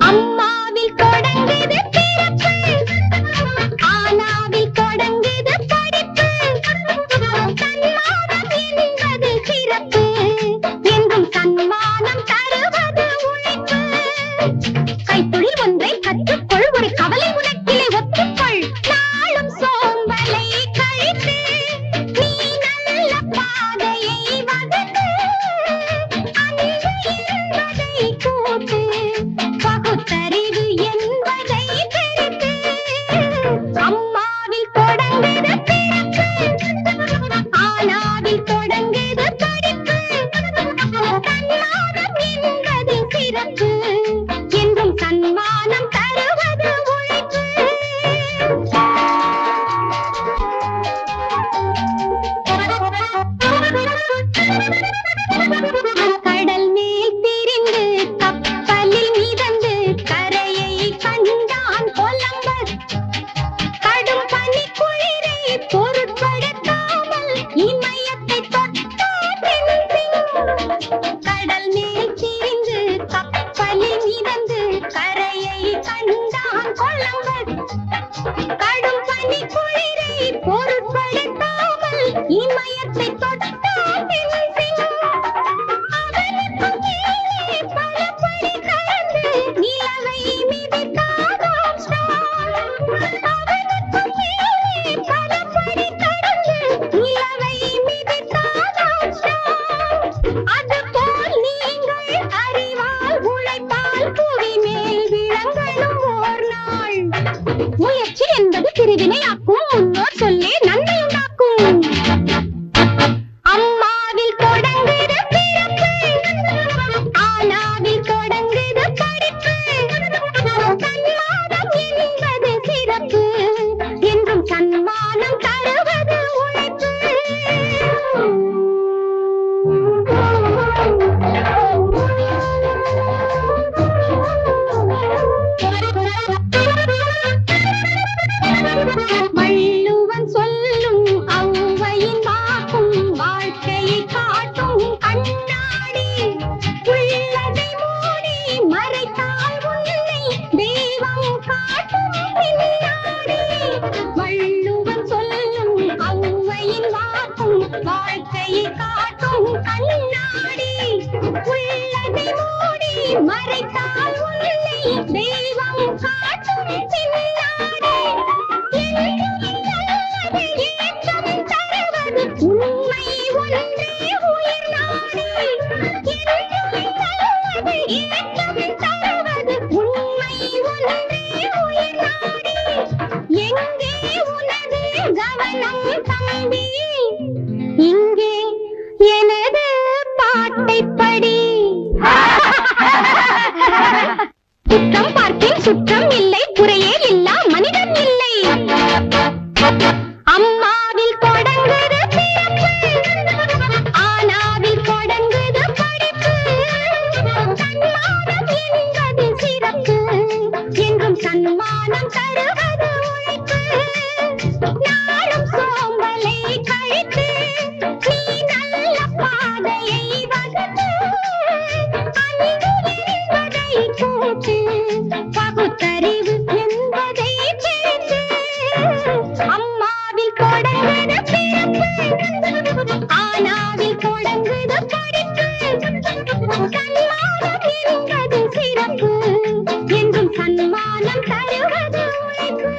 அம்மாவில் தொடங்குது பிறப்பு, ஆனாவில் தொடங்குது படிப்பு. சன்மானம் என்பது சிறப்பு, என்றும் சன்மானம் தருவது உழைப்பு. கைத்தொழில் ஒன்றை கற்றுக்கொள், ஒரு கவலை உனக்கிலே ஒத்துக்கொள். நாளும் சோம்பலை கழித்து நீ நல்ல பாதையை வகுத்து, அன்பு என்பதை கூட்டு, பகுத்தறிவு என்பதை பெருத்து. அம்மாவில் தொடங்குது பிறப்பு, ஆனாவில் தொடங்குது படிப்பு. சன்மானம் என்பது சிறப்பு, என்றும் சன்மானம் தருவது உழைப்பு. கடல் மேல் திரிந்து கப்பலில் மிதந்து கரையை கண்டான் கொலம்பஸ். கடும் பனி குளிரை பொருட்படுத்தாமல் இமயத்தை தொட்டான் தென்சிங். கடல் மேல் திரிந்து கப்பலில் மிதந்து கரையை கண்டான் கொலம்பஸ். கடும் பனி குளிரை பொருட்படுத்தாமல் இமயத்தை தொட்டான் தென்சிங். அவனுக்கு மேலே பல படி கடந்து நிலவை மிதித்தான் ஆம்ஸ்ட்ராங். அவனுக்கு மேலே பல படி கடந்து நிலவை மிதித்தான் ஆம்ஸ்ட்ராங். அதுபோல் நீங்கள் அறிவால் உழைப்பால் புவி மேல் விளங்கணும் ஓர் நாள். முயற்சி என்பது பிரிவினையாக்கும், முன்னோர் சொல்லே நன்மையுண்டாக்கும். அம்மாவில் தொடங்குது பிறப்பு, ஆனாவில் தொடங்குது படிப்பு. சன்மானம் என்பது சிறப்பு, என்றும் சன்மானம் தருவது உழைப்பு. வள்ளுவன் சொல்லும் ஔவையின் வாக்கும் வாழ்க்கையை காட்டும் கண்ணாடி. உள்ளதை மூடி மறைத்தால் உன்னை தெய்வம் காட்டும் பின்னாடி. வள்ளுவன் சொல்லும் ஔவையின் வாக்கும் வாழ்க்கையை காட்டும் கண்ணாடி. உள்ளதை மூடி மறைத்தால் உன்னை தெய்வம் காட்டும் பின்னாடி. ஏற்றம் தருவது உண்மை ஒன்றே உயிர் நாடி. ஏற்றம் தருவது உண்மை ஒன்றே உயிர் நாடி. எங்கே உனது கவனம் தம்பி, இங்கே எனது பாட்டைப் படி. குற்றம் பார்க்கின் சுற்றம் இல்லை, குறையே இல்லா மனிதன் இல்லை. அம்மாவில் தொடங்குது பிறப்பு, ஆனாவில் தொடங்குது படிப்பு. சன்மானம் என்பது சிறப்பு, என்றும் சன்மானம் தருவது உழைப்பு. நாளும் சோம்பலை கழித்து நீ நல்ல பாதையை வகுத்து, அன்பு என்பதை கூட்டு, பகுத்தறிவு என்பதை பெருத்து. அம்மாவில் தொடங்குது பிறப்பு, ஆனாவில் தொடங்குது படிப்பு. சன்மானம் என்பது சிறப்பு, என்றும் சன்மானம் தருவது உழைப்பு.